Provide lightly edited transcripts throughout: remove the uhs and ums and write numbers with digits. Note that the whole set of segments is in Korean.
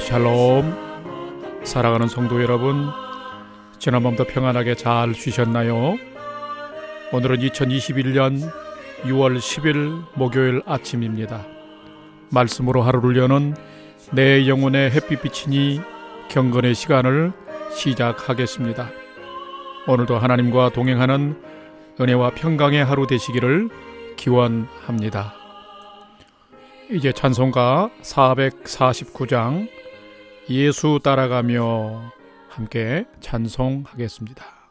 샬롬. 사랑하는 성도 여러분, 지난밤도 평안하게 잘 쉬셨나요? 오늘은 2021년 6월 10일 목요일 아침입니다. 말씀으로 하루를 여는 내 영혼의 햇빛 비치니 경건의 시간을 시작하겠습니다. 오늘도 하나님과 동행하는 은혜와 평강의 하루 되시기를 기원합니다. 이제 찬송가 449장 예수 따라가며 함께 찬송하겠습니다.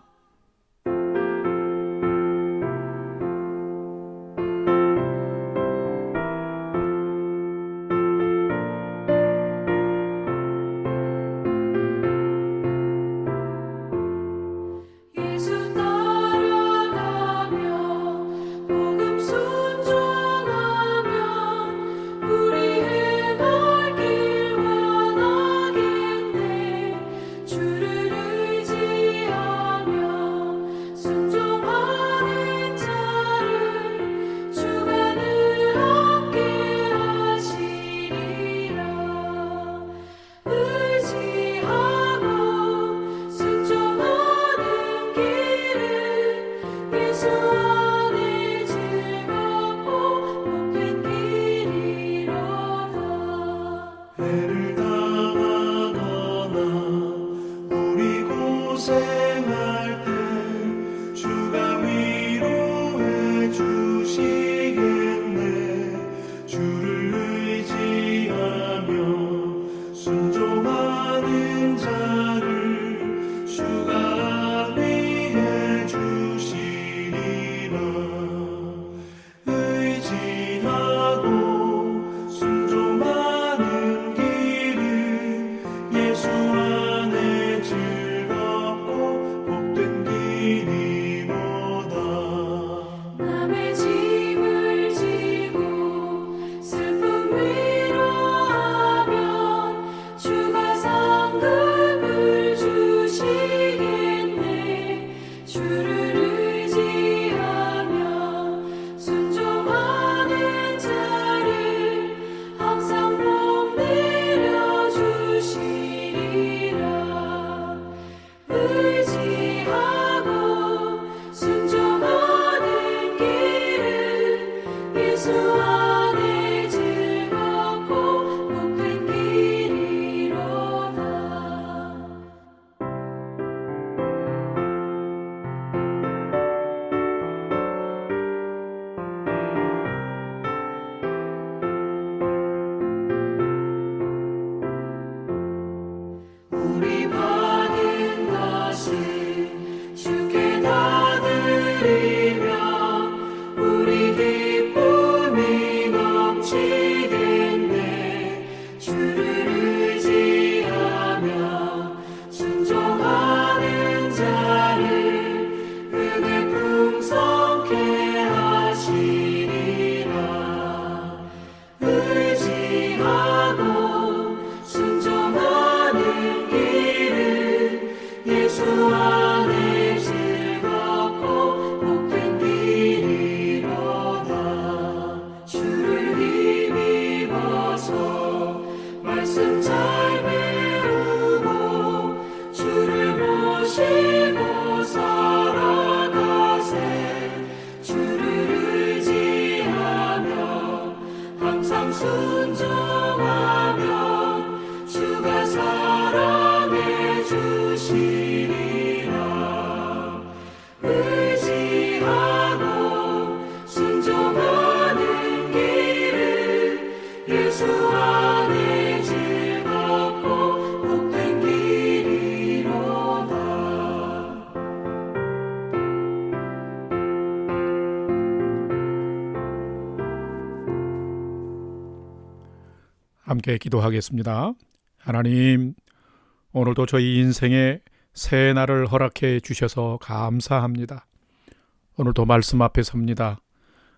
함께 기도하겠습니다. 하나님, 오늘도 저희 인생에 새 날을 허락해 주셔서 감사합니다. 오늘도 말씀 앞에 섭니다.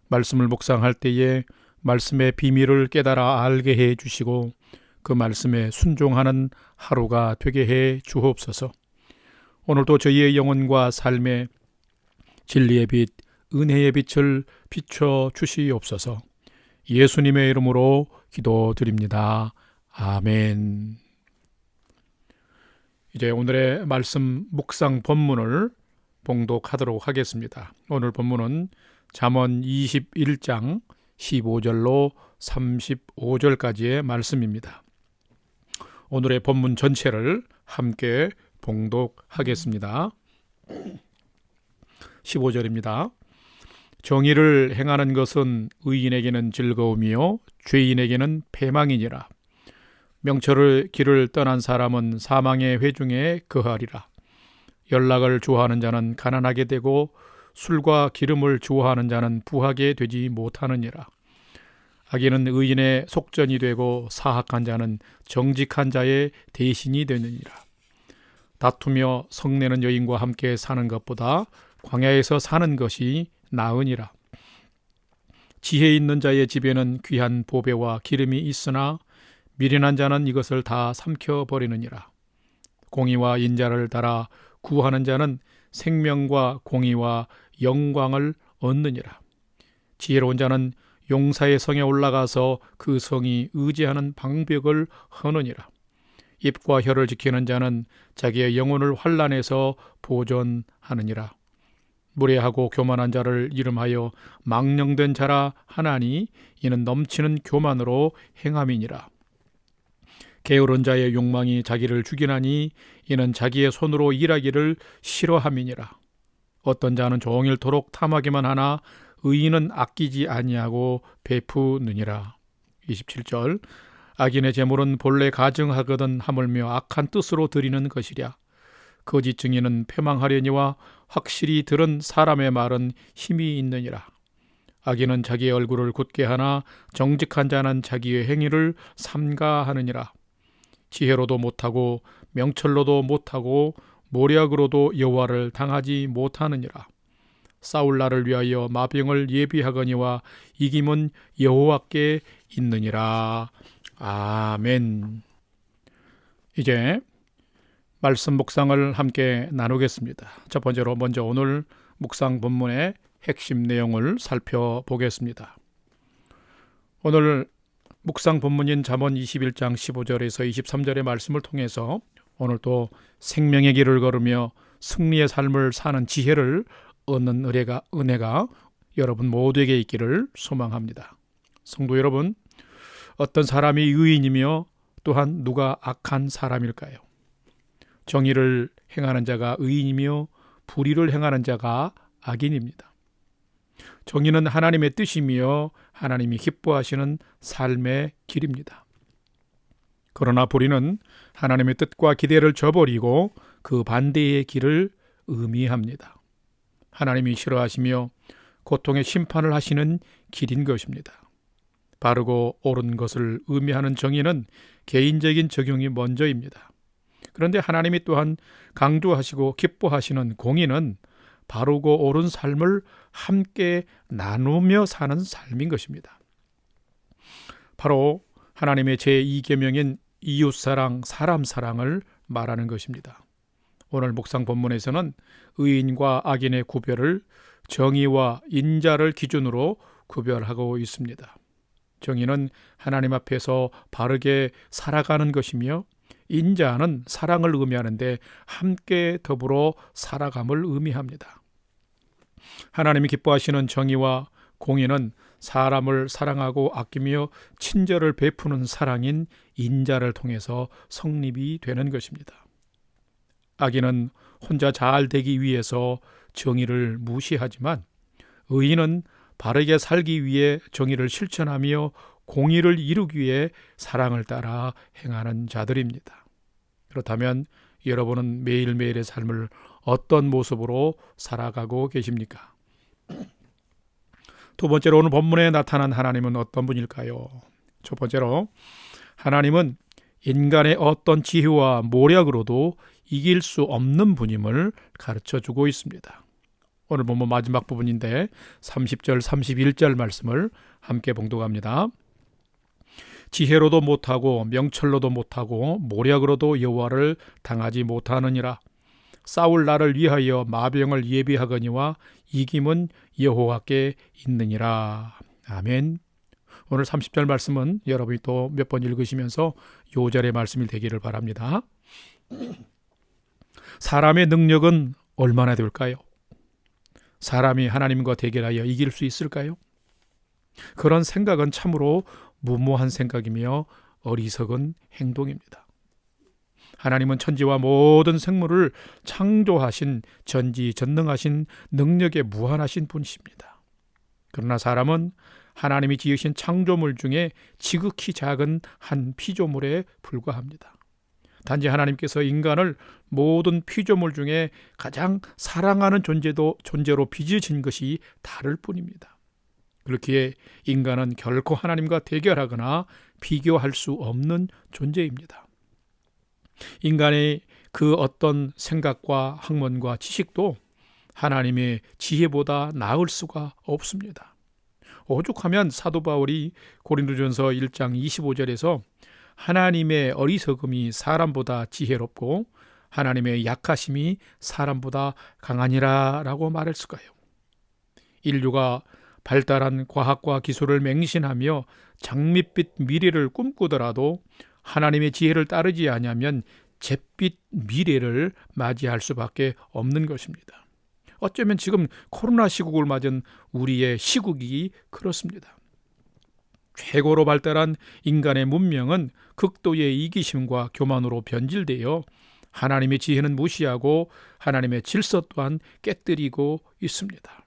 말씀을 묵상할 때에 말씀의 비밀을 깨달아 알게 해 주시고 그 말씀에 순종하는 하루가 되게 해 주옵소서. 오늘도 저희의 영혼과 삶에 진리의 빛, 은혜의 빛을 비춰 주시옵소서. 예수님의 이름으로 기도드립니다. 아멘. 이제 오늘의 말씀 묵상 본문을 봉독하도록 하겠습니다. 오늘 본문은 잠언 21장 15절로 35절까지의 말씀입니다. 오늘의 본문 전체를 함께 봉독하겠습니다. 15절입니다. 정의를 행하는 것은 의인에게는 즐거움이요 죄인에게는 패망이니라. 명철의 길을 떠난 사람은 사망의 회중에 거하리라. 연락을 좋아하는 자는 가난하게 되고 술과 기름을 좋아하는 자는 부하게 되지 못하느니라. 악인은 의인의 속전이 되고 사악한 자는 정직한 자의 대신이 되느니라. 다투며 성내는 여인과 함께 사는 것보다 광야에서 사는 것이 나으니라. 지혜 있는 자의 집에는 귀한 보배와 기름이 있으나 미련한 자는 이것을 다 삼켜버리느니라. 공의와 인자를 따라 구하는 자는 생명과 공의와 영광을 얻느니라. 지혜로운 자는 용사의 성에 올라가서 그 성이 의지하는 방벽을 허느니라. 입과 혀를 지키는 자는 자기의 영혼을 환난에서 보존하느니라. 무례하고 교만한 자를 이름하여 망령된 자라 하나니 이는 넘치는 교만으로 행함이니라. 게으른 자의 욕망이 자기를 죽이나니 이는 자기의 손으로 일하기를 싫어함이니라. 어떤 자는 종일토록 탐하기만 하나 의인은 아끼지 아니하고 베푸느니라. 27절. 악인의 재물은 본래 가증하거든 하물며 악한 뜻으로 드리는 것이랴. 거짓 증인은 패망하려니와 확실히 들은 사람의 말은 힘이 있느니라. 악인은 자기의 얼굴을 굳게 하나 정직한 자는 자기의 행위를 삼가하느니라. 지혜로도 못하고 명철로도 못하고 모략으로도 여호와를 당하지 못하느니라. 싸울 날을 위하여 마병을 예비하거니와 이김은 여호와께 있느니라. 아멘. 이제 말씀 묵상을 함께 나누겠습니다. 첫 번째로 먼저 오늘 묵상 본문의 핵심 내용을 살펴보겠습니다. 오늘 묵상 본문인 잠언 21장 15절에서 23절의 말씀을 통해서 오늘 또 생명의 길을 걸으며 승리의 삶을 사는 지혜를 얻는 은혜가 여러분 모두에게 있기를 소망합니다. 성도 여러분, 어떤 사람이 의인이며 또한 누가 악한 사람일까요? 정의를 행하는 자가 의인이며 불의를 행하는 자가 악인입니다. 정의는 하나님의 뜻이며 하나님이 기뻐하시는 삶의 길입니다. 그러나 불의는 하나님의 뜻과 기대를 저버리고 그 반대의 길을 의미합니다. 하나님이 싫어하시며 고통의 심판을 하시는 길인 것입니다. 바르고 옳은 것을 의미하는 정의는 개인적인 적용이 먼저입니다. 그런데 하나님이 또한 강조하시고 기뻐하시는 공의는 바르고 옳은 삶을 함께 나누며 사는 삶인 것입니다. 바로 하나님의 제2계명인 이웃사랑, 사람사랑을 말하는 것입니다. 오늘 묵상 본문에서는 의인과 악인의 구별을 정의와 인자를 기준으로 구별하고 있습니다. 정의는 하나님 앞에서 바르게 살아가는 것이며 인자는 사랑을 의미하는데 함께 더불어 살아감을 의미합니다. 하나님이 기뻐하시는 정의와 공의는 사람을 사랑하고 아끼며 친절을 베푸는 사랑인 인자를 통해서 성립이 되는 것입니다. 악인은 혼자 잘 되기 위해서 정의를 무시하지만 의인은 바르게 살기 위해 정의를 실천하며 공의를 이루기 위해 사랑을 따라 행하는 자들입니다. 그렇다면 여러분은 매일매일의 삶을 어떤 모습으로 살아가고 계십니까? 두 번째로 오늘 본문에 나타난 하나님은 어떤 분일까요? 첫 번째로 하나님은 인간의 어떤 지혜와 모략으로도 이길 수 없는 분임을 가르쳐주고 있습니다. 오늘 본문 마지막 부분인데 30절 31절 말씀을 함께 봉독합니다. 지혜로도 못하고 명철로도 못하고 모략으로도 여호와를 당하지 못하느니라. 싸울 날을 위하여 마병을 예비하거니와 이김은 여호와께 있느니라. 아멘. 오늘 30절 말씀은 여러분이 또 몇 번 읽으시면서 요절의 말씀이 되기를 바랍니다. 사람의 능력은 얼마나 될까요? 사람이 하나님과 대결하여 이길 수 있을까요? 그런 생각은 참으로 무모한 생각이며 어리석은 행동입니다. 하나님은 천지와 모든 생물을 창조하신 전지전능하신 능력에 무한하신 분이십니다. 그러나 사람은 하나님이 지으신 창조물 중에 지극히 작은 한 피조물에 불과합니다. 단지 하나님께서 인간을 모든 피조물 중에 가장 사랑하는 존재로 빚으신 것이 다를 뿐입니다. 그렇기에 인간은 결코 하나님과 대결하거나 비교할 수 없는 존재입니다. 인간의 그 어떤 생각과 학問과 지식도 하나님의 지혜보다 나을 수가 없습니다. 오죽하면 사도 바울이 고린도전서 1장 25절에서 하나님의 어리석음이 사람보다 지혜롭고 하나님의 약하심이 사람보다 강하니라 라고 말했을까요? 인류가 발달한 과학과 기술을 맹신하며 장밋빛 미래를 꿈꾸더라도 하나님의 지혜를 따르지 아니하면 잿빛 미래를 맞이할 수밖에 없는 것입니다. 어쩌면 지금 코로나 시국을 맞은 우리의 시국이 그렇습니다. 최고로 발달한 인간의 문명은 극도의 이기심과 교만으로 변질되어 하나님의 지혜는 무시하고 하나님의 질서 또한 깨뜨리고 있습니다.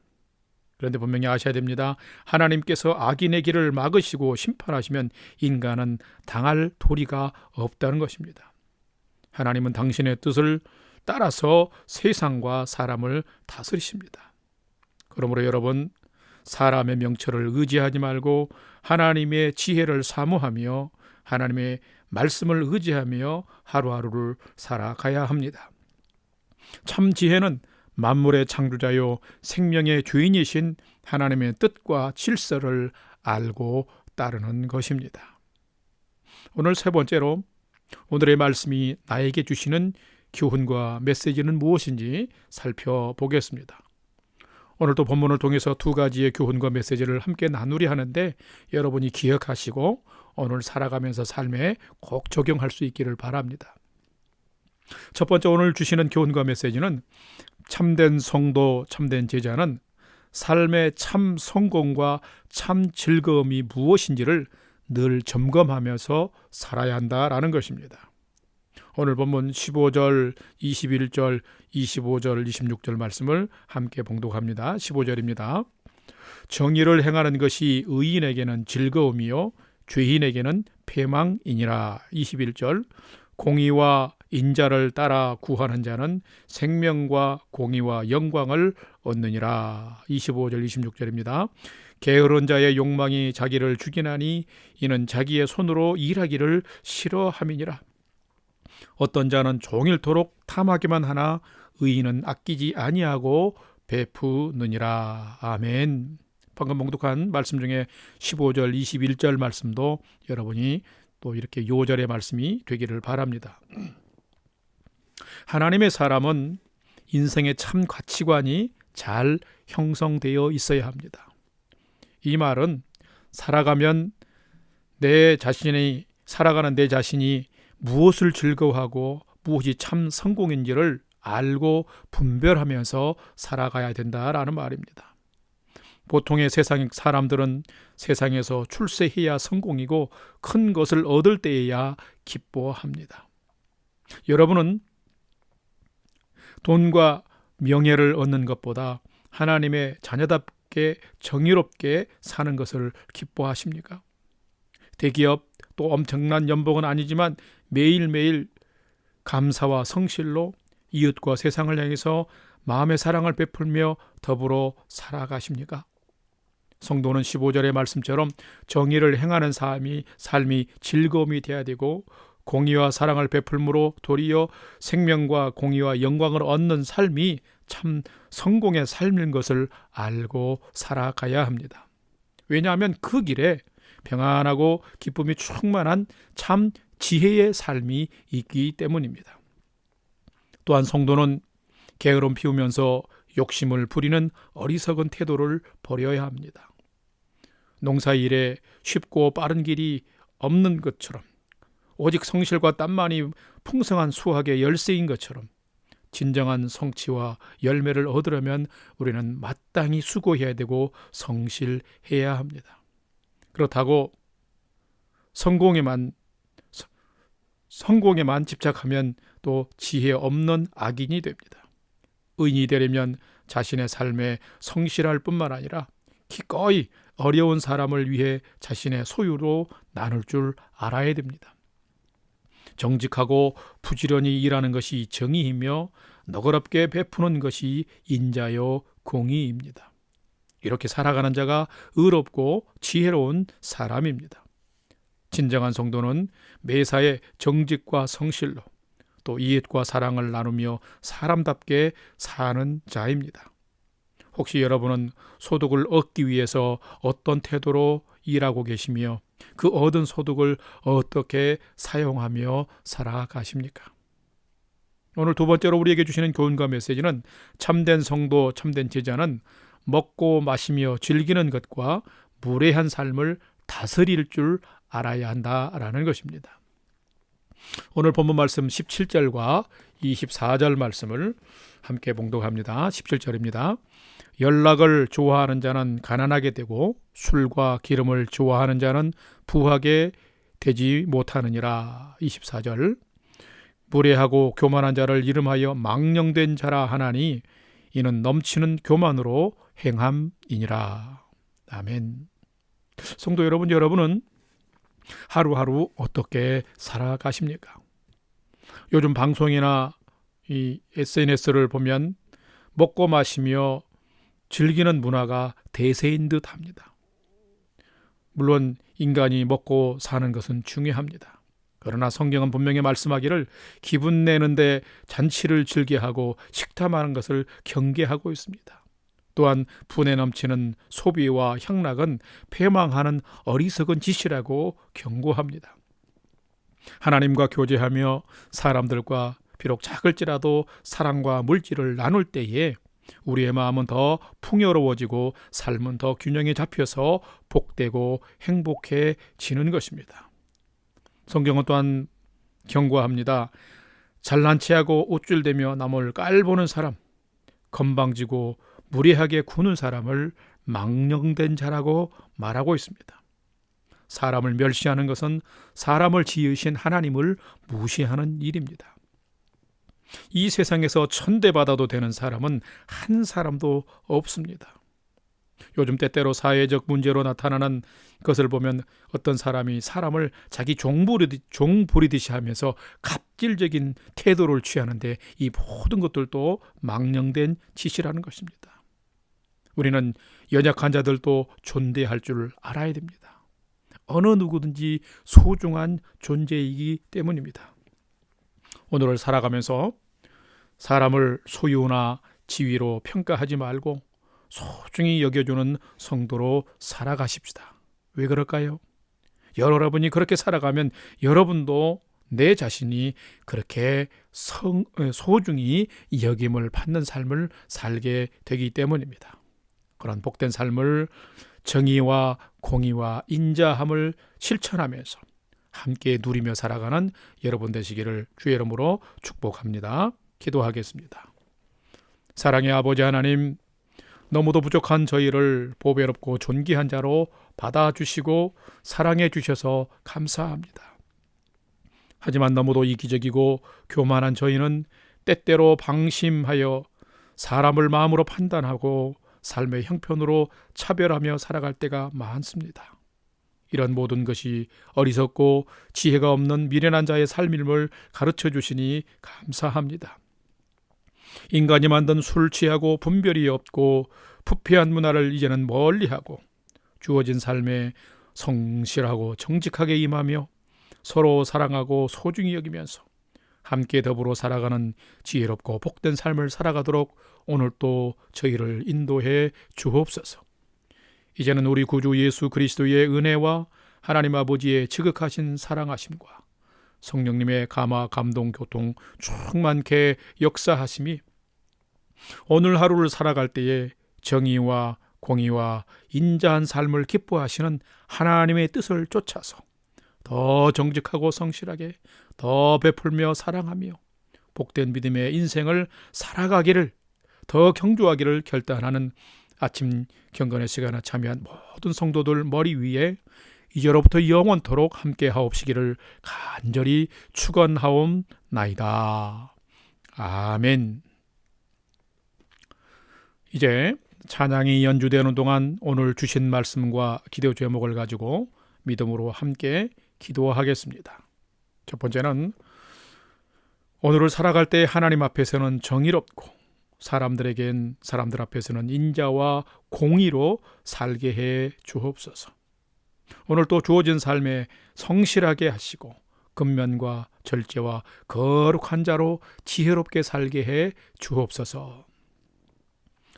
그런데 분명히 아셔야 됩니다. 하나님께서 악인의 길을 막으시고 심판하시면 인간은 당할 도리가 없다는 것입니다. 하나님은 당신의 뜻을 따라서 세상과 사람을 다스리십니다. 그러므로 여러분, 사람의 명철을 의지하지 말고 하나님의 지혜를 사모하며 하나님의 말씀을 의지하며 하루하루를 살아가야 합니다. 참 지혜는 만물의 창조자요 생명의 주인이신 하나님의 뜻과 질서를 알고 따르는 것입니다. 오늘 세 번째로 오늘의 말씀이 나에게 주시는 교훈과 메시지는 무엇인지 살펴보겠습니다. 오늘도 본문을 통해서 두 가지의 교훈과 메시지를 함께 나누려 하는데 여러분이 기억하시고 오늘 살아가면서 삶에 꼭 적용할 수 있기를 바랍니다. 첫 번째 오늘 주시는 교훈과 메시지는 참된 성도, 참된 제자는 삶의 참 성공과 참 즐거움이 무엇인지를 늘 점검하면서 살아야 한다라는 것입니다. 오늘 본문 15절, 21절, 25절, 26절 말씀을 함께 봉독합니다. 15절입니다. 정의를 행하는 것이 의인에게는 즐거움이요 죄인에게는 패망이니라. 21절. 공의와 인자를 따라 구하는 자는 생명과 공의와 영광을 얻느니라. 25절, 26절입니다. 게으른 자의 욕망이 자기를 죽이나니 이는 자기의 손으로 일하기를 싫어함이니라. 어떤 자는 종일토록 탐하기만 하나 의인은 아끼지 아니하고 베푸느니라. 아멘. 방금 봉독한 말씀 중에 15절, 21절 말씀도 여러분이 또 이렇게 요절의 말씀이 되기를 바랍니다. 하나님의 사람은 인생의 참 가치관이 잘 형성되어 있어야 합니다. 이 말은 살아가는 내 자신이 무엇을 즐거워하고 무엇이 참 성공인지를 알고 분별하면서 살아가야 된다라는 말입니다. 보통의 세상 사람들은 세상에서 출세해야 성공이고 큰 것을 얻을 때에야 기뻐합니다. 여러분은 돈과 명예를 얻는 것보다 하나님의 자녀답게 정의롭게 사는 것을 기뻐하십니까? 대기업 또 엄청난 연봉은 아니지만 매일매일 감사와 성실로 이웃과 세상을 향해서 마음의 사랑을 베풀며 더불어 살아가십니까? 성도는 15절의 말씀처럼 정의를 행하는 삶이 즐거움이 되어야 되고 공의와 사랑을 베풀므로 도리어 생명과 공의와 영광을 얻는 삶이 참 성공의 삶인 것을 알고 살아가야 합니다. 왜냐하면 그 길에 평안하고 기쁨이 충만한 참 지혜의 삶이 있기 때문입니다. 또한 성도는 게으름 피우면서 욕심을 부리는 어리석은 태도를 버려야 합니다. 농사일에 쉽고 빠른 길이 없는 것처럼 오직 성실과 땀만이 풍성한 수확의 열쇠인 것처럼 진정한 성취와 열매를 얻으려면 우리는 마땅히 수고해야 되고 성실해야 합니다. 그렇다고 성공에만 집착하면 또 지혜 없는 악인이 됩니다. 의인이 되려면 자신의 삶에 성실할 뿐만 아니라 기꺼이 어려운 사람을 위해 자신의 소유로 나눌 줄 알아야 됩니다. 정직하고 부지런히 일하는 것이 정의이며 너그럽게 베푸는 것이 인자요 공의입니다. 이렇게 살아가는 자가 의롭고 지혜로운 사람입니다. 진정한 성도는 매사에 정직과 성실로 또 이웃과 사랑을 나누며 사람답게 사는 자입니다. 혹시 여러분은 소득을 얻기 위해서 어떤 태도로 일하고 계시며 그 얻은 소득을 어떻게 사용하며 살아가십니까? 오늘 두 번째로 우리에게 주시는 교훈과 메시지는 참된 성도, 참된 제자는 먹고 마시며 즐기는 것과 무례한 삶을 다스릴 줄 알아야 한다라는 것입니다. 오늘 본문 말씀 17절과 24절 말씀을 함께 봉독합니다. 17절입니다. 연락을 좋아하는 자는 가난하게 되고 술과 기름을 좋아하는 자는 부하게 되지 못하느니라. 24절. 무례하고 교만한 자를 이름하여 망령된 자라 하나니 이는 넘치는 교만으로 행함이니라. 아멘. 성도 여러분, 여러분은 하루하루 어떻게 살아가십니까? 요즘 방송이나 이 SNS를 보면 먹고 마시며 즐기는 문화가 대세인 듯 합니다. 물론 인간이 먹고 사는 것은 중요합니다. 그러나 성경은 분명히 말씀하기를 기분 내는데 잔치를 즐겨하고 식탐하는 것을 경계하고 있습니다. 또한 분에 넘치는 소비와 향락은 패망하는 어리석은 짓이라고 경고합니다. 하나님과 교제하며 사람들과 비록 작을지라도 사랑과 물질을 나눌 때에 우리의 마음은 더 풍요로워지고 삶은 더 균형에 잡혀서 복되고 행복해지는 것입니다. 성경은 또한 경고합니다. 잘난 체하고 옷줄대며 남을 깔보는 사람, 건방지고 무례하게 구는 사람을 망령된 자라고 말하고 있습니다. 사람을 멸시하는 것은 사람을 지으신 하나님을 무시하는 일입니다. 이 세상에서 천대받아도 되는 사람은 한 사람도 없습니다. 요즘 때때로 사회적 문제로 나타나는 것을 보면 어떤 사람이 사람을 자기 종부리듯이 하면서 갑질적인 태도를 취하는데 이 모든 것들도 망령된 짓이라는 것입니다. 우리는 연약한 자들도 존대할 줄 알아야 됩니다. 어느 누구든지 소중한 존재이기 때문입니다. 오늘을 살아가면서 사람을 소유나 지위로 평가하지 말고 소중히 여겨주는 성도로 살아가십시다. 왜 그럴까요? 여러분이 그렇게 살아가면 여러분도 내 자신이 그렇게 소중히 여김을 받는 삶을 살게 되기 때문입니다. 그런 복된 삶을 정의와 공의와 인자함을 실천하면서 함께 누리며 살아가는 여러분 되시기를 주의 이름으로 축복합니다. 기도하겠습니다. 사랑의 아버지 하나님, 너무도 부족한 저희를 보배롭고 존귀한 자로 받아주시고 사랑해 주셔서 감사합니다. 하지만 너무도 이기적이고 교만한 저희는 때때로 방심하여 사람을 마음으로 판단하고 삶의 형편으로 차별하며 살아갈 때가 많습니다. 이런 모든 것이 어리석고 지혜가 없는 미련한 자의 삶임을 가르쳐 주시니 감사합니다. 인간이 만든 술 취하고 분별이 없고 부패한 문화를 이제는 멀리하고 주어진 삶에 성실하고 정직하게 임하며 서로 사랑하고 소중히 여기면서 함께 더불어 살아가는 지혜롭고 복된 삶을 살아가도록 오늘 또 저희를 인도해 주옵소서. 이제는 우리 구주 예수 그리스도의 은혜와 하나님 아버지의 지극하신 사랑하심과 성령님의 감화 감동 교통 충만케 역사하심이 오늘 하루를 살아갈 때에 정의와 공의와 인자한 삶을 기뻐하시는 하나님의 뜻을 쫓아서 더 정직하고 성실하게 더 베풀며 사랑하며 복된 믿음의 인생을 살아가기를, 더 경주하기를 결단하는 아침 경건의 시간에 참여한 모든 성도들 머리 위에 이제로부터 영원토록 함께 하옵시기를 간절히 축원하옵나이다. 아멘. 이제 찬양이 연주되는 동안 오늘 주신 말씀과 기도 제목을 가지고 믿음으로 함께 기도하겠습니다. 첫 번째는 오늘을 살아갈 때 하나님 앞에서는 정의롭고 사람들 앞에서는 인자와 공의로 살게 해 주옵소서. 오늘 또 주어진 삶에 성실하게 하시고 근면과 절제와 거룩한 자로 지혜롭게 살게 해 주옵소서.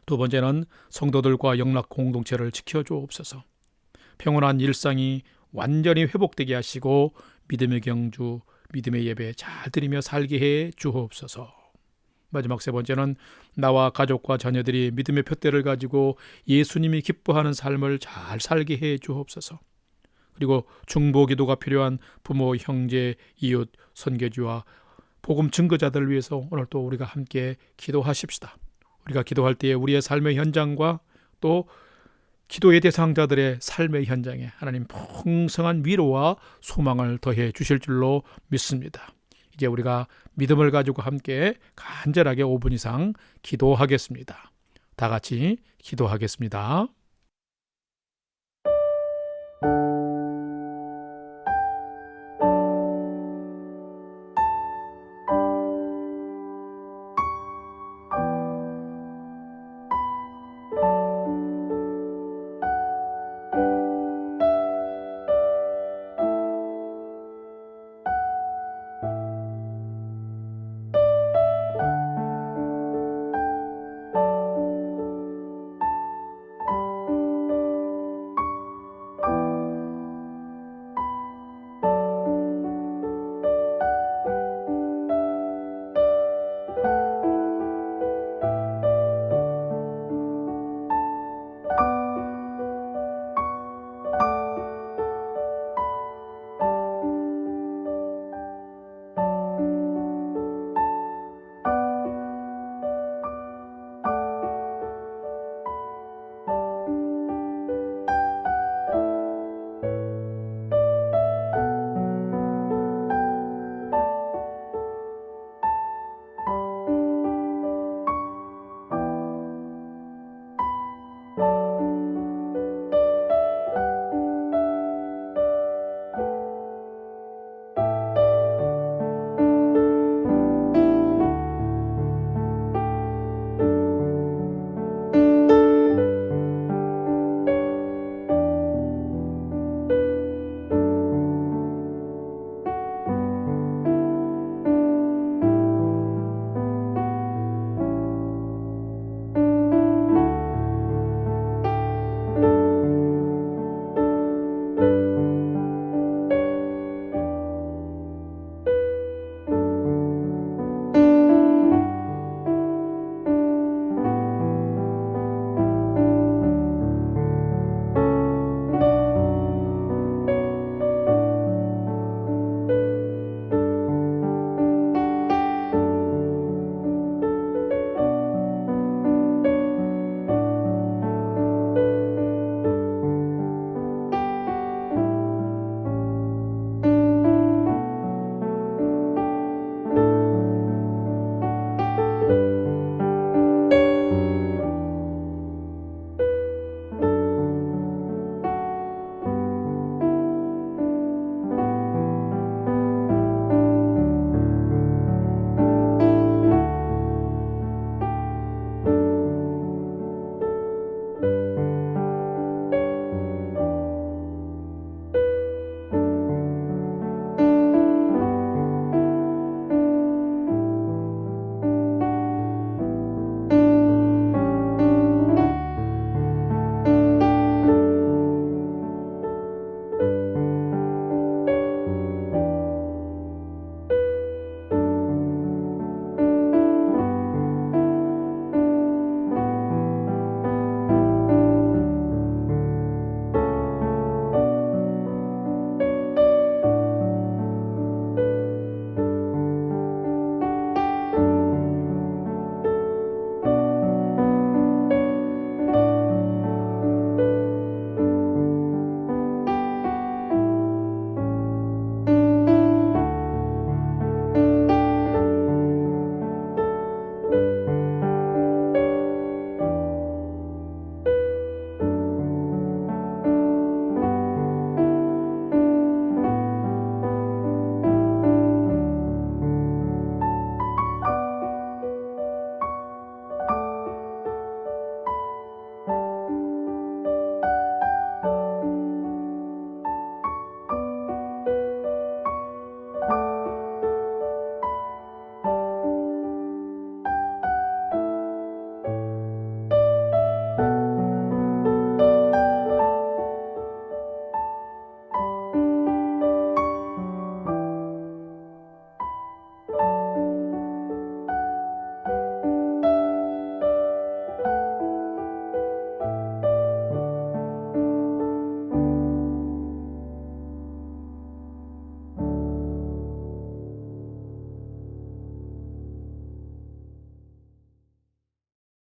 두 번째는 성도들과 영락 공동체를 지켜 주옵소서. 평온한 일상이 완전히 회복되게 하시고 믿음의 경주, 믿음의 예배 잘 드리며 살게 해 주옵소서. 마지막 세 번째는 나와 가족과 자녀들이 믿음의 푯대를 가지고 예수님이 기뻐하는 삶을 잘 살게 해 주옵소서. 그리고 중보 기도가 필요한 부모, 형제, 이웃, 선교지와 복음 증거자들을 위해서 오늘 또 우리가 함께 기도하십시다. 우리가 기도할 때에 우리의 삶의 현장과 또 기도의 대상자들의 삶의 현장에 하나님 풍성한 위로와 소망을 더해 주실 줄로 믿습니다. 이제 우리가 믿음을 가지고 함께 간절하게 5분 이상 기도하겠습니다. 다 같이 기도하겠습니다.